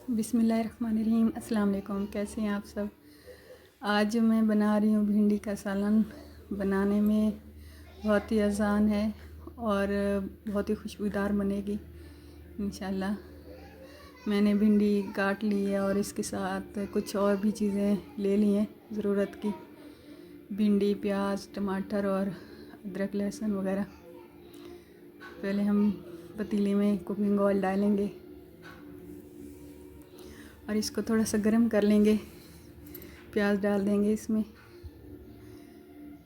बिस्मिल्लाहिर्रहमानिर्रहीम। अस्सलाम वालेकुम। कैसे हैं आप सब। आज मैं बना रही हूँ भिंडी का सालन। बनाने में बहुत ही आसान है और बहुत ही खुशबूदार बनेगी इंशाल्लाह। मैंने भिंडी काट ली है और इसके साथ कुछ और भी चीज़ें ले ली हैं ज़रूरत की। भिंडी, प्याज, टमाटर और अदरक, लहसुन वगैरह। पहले हम पतीले में कुकिंग ऑयल डालेंगे और इसको थोड़ा सा गर्म कर लेंगे। प्याज डाल देंगे इसमें।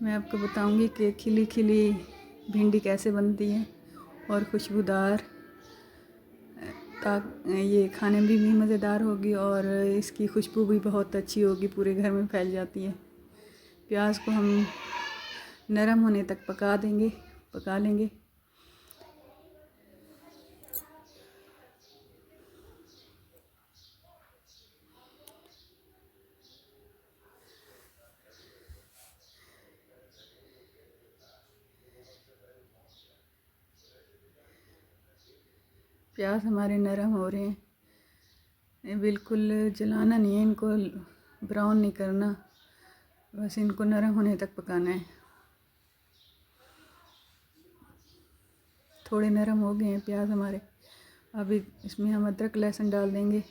मैं आपको बताऊंगी कि खिली खिली भिंडी कैसे बनती है और खुशबूदार। ये खाने में भी मज़ेदार होगी और इसकी खुशबू भी बहुत अच्छी होगी, पूरे घर में फैल जाती है। प्याज को हम नरम होने तक पका लेंगे। प्याज हमारे नरम हो रहे हैं। बिल्कुल जलाना नहीं है इनको, ब्राउन नहीं करना, बस इनको नरम होने तक पकाना है। थोड़े नरम हो गए हैं प्याज हमारे। अभी इसमें हम अदरक लहसुन डाल देंगे।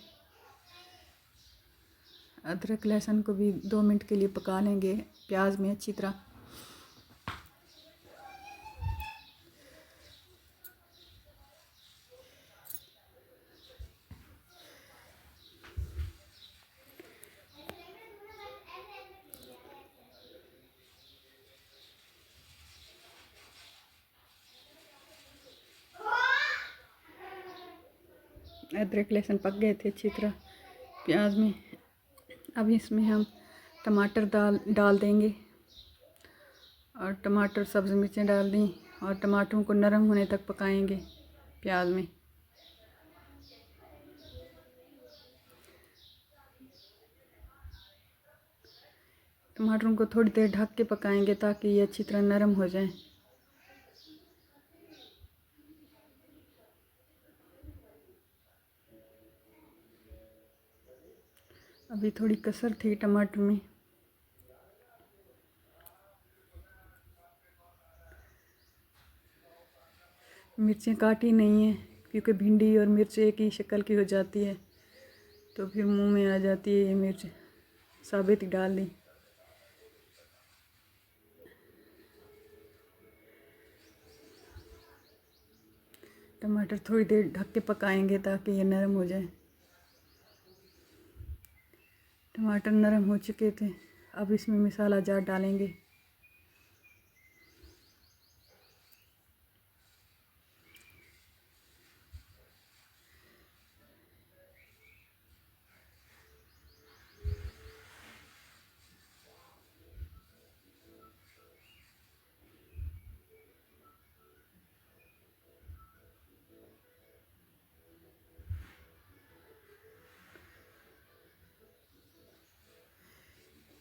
अदरक लहसुन को भी 2 मिनट के लिए पका लेंगे प्याज में अच्छी तरह। अदरक लहसुन पक गए थे अच्छी तरह प्याज में। अब इसमें हम टमाटर डाल देंगे और टमाटर, सब्ज़ मिर्चें डाल दी और टमाटरों को नरम होने तक पकाएंगे प्याज में। टमाटरों को थोड़ी देर ढक के पकाएंगे ताकि ये अच्छी तरह नरम हो जाएं। अभी थोड़ी कसर थी टमाटर में। मिर्चें काटी नहीं है क्योंकि भिंडी और मिर्च एक ही शक्ल की हो जाती है, तो फिर मुंह में आ जाती है ये मिर्च, साबित ही डाल दी। टमाटर थोड़ी देर ढक के पकाएंगे ताकि ये नरम हो जाए। टमाटर नरम हो चुके थे। अब इसमें मसाला जार डालेंगे।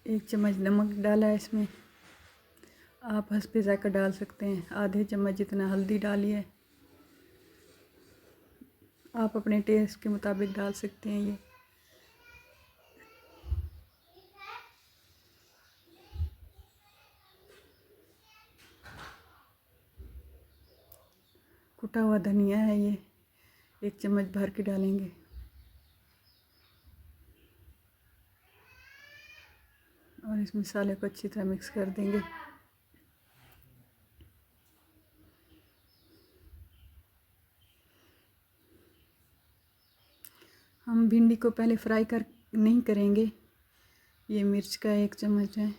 एक चम्मच नमक डाला है इसमें। आप हस्बे ज़ायक़ा डाल सकते हैं। आधे चम्मच जितना हल्दी डाली है। आप अपने टेस्ट के मुताबिक डाल सकते हैं। ये कुटा हुआ धनिया है, ये 1 चम्मच भर के डालेंगे। और इस मसाले को अच्छी तरह मिक्स कर देंगे। हम भिंडी को पहले फ्राई नहीं करेंगे। ये मिर्च का 1 चम्मच है।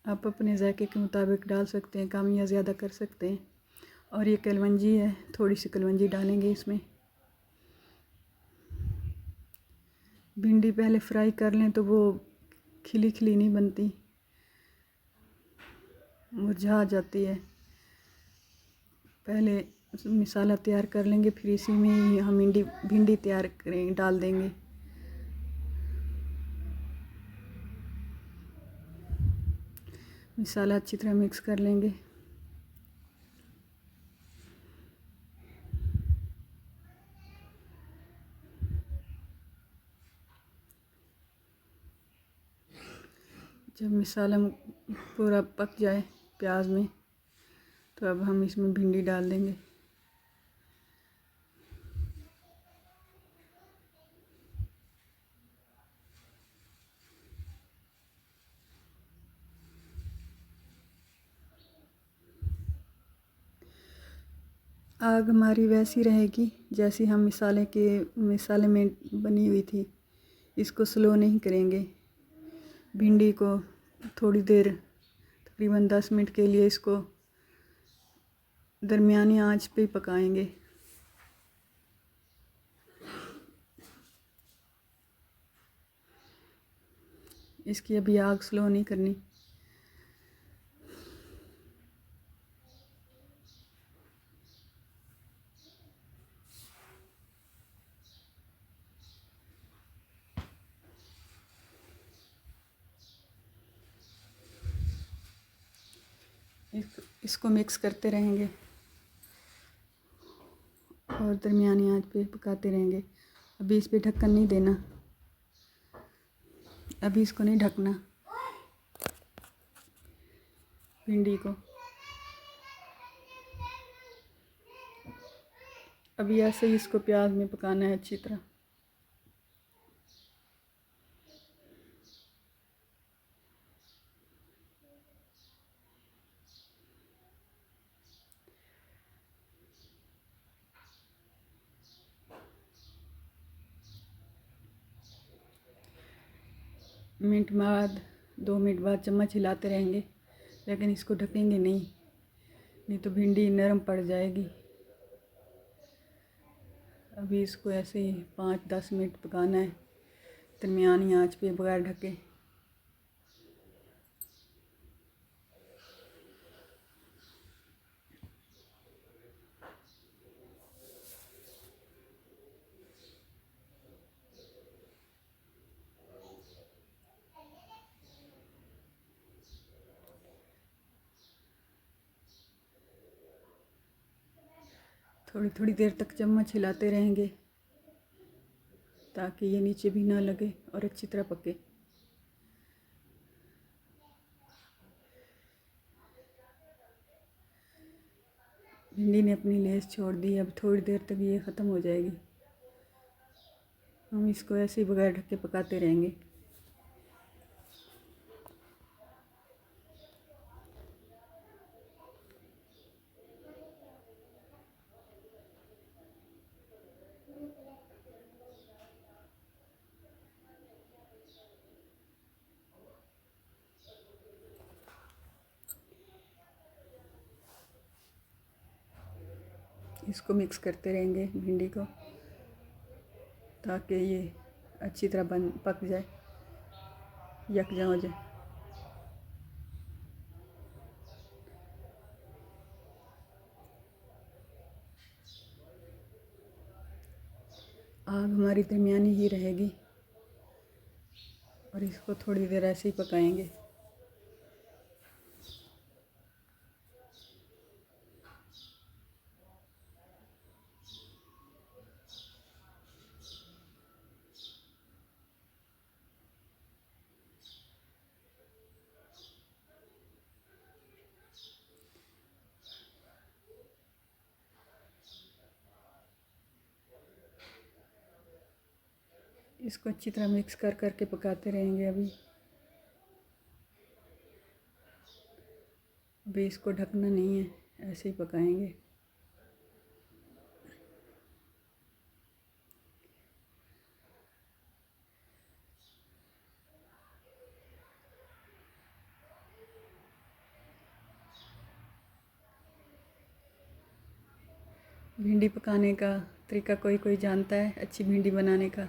आप अपने जायके के मुताबिक डाल सकते हैं, कम या ज़्यादा कर सकते हैं। और ये कलवंजी है, थोड़ी सी कलवंजी डालेंगे इसमें। भिंडी पहले फ्राई कर लें तो वो खिली खिली नहीं बनती, मुरझा जाती है। पहले मसाला तैयार कर लेंगे, फिर इसी में ही हम भिंडी डाल देंगे। मसाला अच्छी तरह मिक्स कर लेंगे। जब मसाला पूरा पक जाए प्याज में तो अब हम इसमें भिंडी डाल देंगे। आग हमारी वैसी रहेगी जैसी हम मसाले में बनी हुई थी। इसको स्लो नहीं करेंगे। भिंडी को थोड़ी देर तकरीबन 10 मिनट के लिए इसको दरमियानी आंच पे पकाएंगे। इसकी अभी आग स्लो नहीं करनी। इसको मिक्स करते रहेंगे और दरमियानी आंच पे पकाते रहेंगे। अभी इस पे ढक्कन नहीं देना, अभी इसको नहीं ढकना भिंडी को। अभी ऐसे ही इसको प्याज में पकाना है अच्छी तरह। मिनट बाद 2 मिनट बाद चम्मच हिलाते रहेंगे, लेकिन इसको ढकेंगे नहीं तो भिंडी नरम पड़ जाएगी। अभी इसको ऐसे ही 5-10 मिनट पकाना है दरमियानी आंच पे बगैर ढके। थोड़ी थोड़ी देर तक चम्मच हिलाते रहेंगे ताकि ये नीचे भी ना लगे और अच्छी तरह पके। भिंडी ने अपनी लेस छोड़ दी। अब थोड़ी देर तक ये ख़त्म हो जाएगी। हम इसको ऐसे ही बगैर ढक के पकाते रहेंगे। इसको मिक्स करते रहेंगे भिंडी को ताकि ये अच्छी तरह पक जाए, यकजा हो जाए। आग हमारी दरमियानी ही रहेगी और इसको थोड़ी देर ऐसे ही पकाएंगे। इसको अच्छी तरह मिक्स कर करके पकाते रहेंगे। अभी इसको ढकना नहीं है, ऐसे ही पकाएंगे। भिंडी पकाने का तरीका कोई कोई जानता है अच्छी भिंडी बनाने का,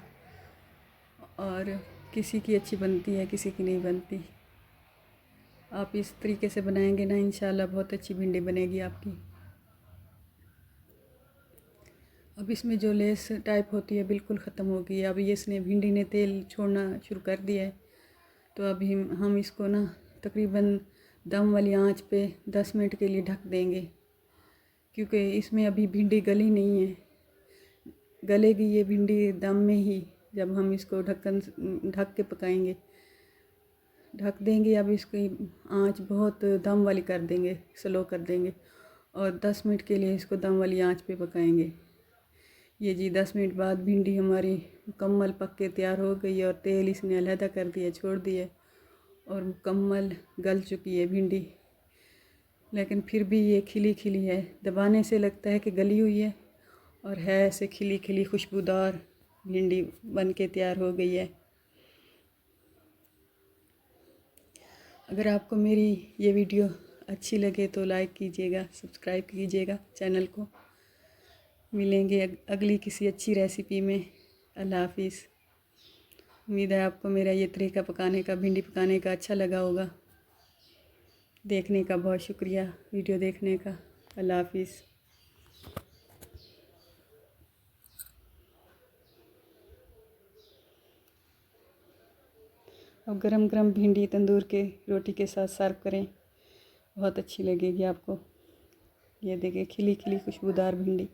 और किसी की अच्छी बनती है, किसी की नहीं बनती। आप इस तरीके से बनाएंगे ना, इंशाल्लाह बहुत अच्छी भिंडी बनेगी आपकी। अब इसमें जो लेस टाइप होती है बिल्कुल ख़त्म हो गई है। अब इसने भिंडी ने तेल छोड़ना शुरू कर दिया है, तो अभी हम इसको ना तकरीबन दम वाली आंच पे 10 मिनट के लिए ढक देंगे, क्योंकि इसमें अभी भिंडी गली नहीं है। गलेगी ये भिंडी दम में ही, जब हम इसको ढक के पकाएंगे। ढक देंगे। अब इसकी आंच बहुत दम वाली कर देंगे, स्लो कर देंगे और 10 मिनट के लिए इसको दम वाली आंच पे पकाएंगे। ये जी 10 मिनट बाद भिंडी हमारी मुकम्मल पक के तैयार हो गई है और तेल इसने अलहदा कर दिया, छोड़ दिया और मुकम्मल गल चुकी है भिंडी। लेकिन फिर भी ये खिली खिली है, दबाने से लगता है कि गली हुई है और है ऐसे खिली खिली खुशबूदार भिंडी बन के तैयार हो गई है। अगर आपको मेरी ये वीडियो अच्छी लगे तो लाइक कीजिएगा, सब्सक्राइब कीजिएगा चैनल को। मिलेंगे अगली किसी अच्छी रेसिपी में। अल्लाह हाफिज़। उम्मीद है आपको मेरा ये तरीका पकाने का, भिंडी पकाने का अच्छा लगा होगा। देखने का बहुत शुक्रिया, वीडियो देखने का। अल्लाह हाफिज़। अब गरम गरम भिंडी तंदूर के रोटी के साथ सर्व करें, बहुत अच्छी लगेगी आपको। ये देखिए खिली खिली खुशबूदार भिंडी।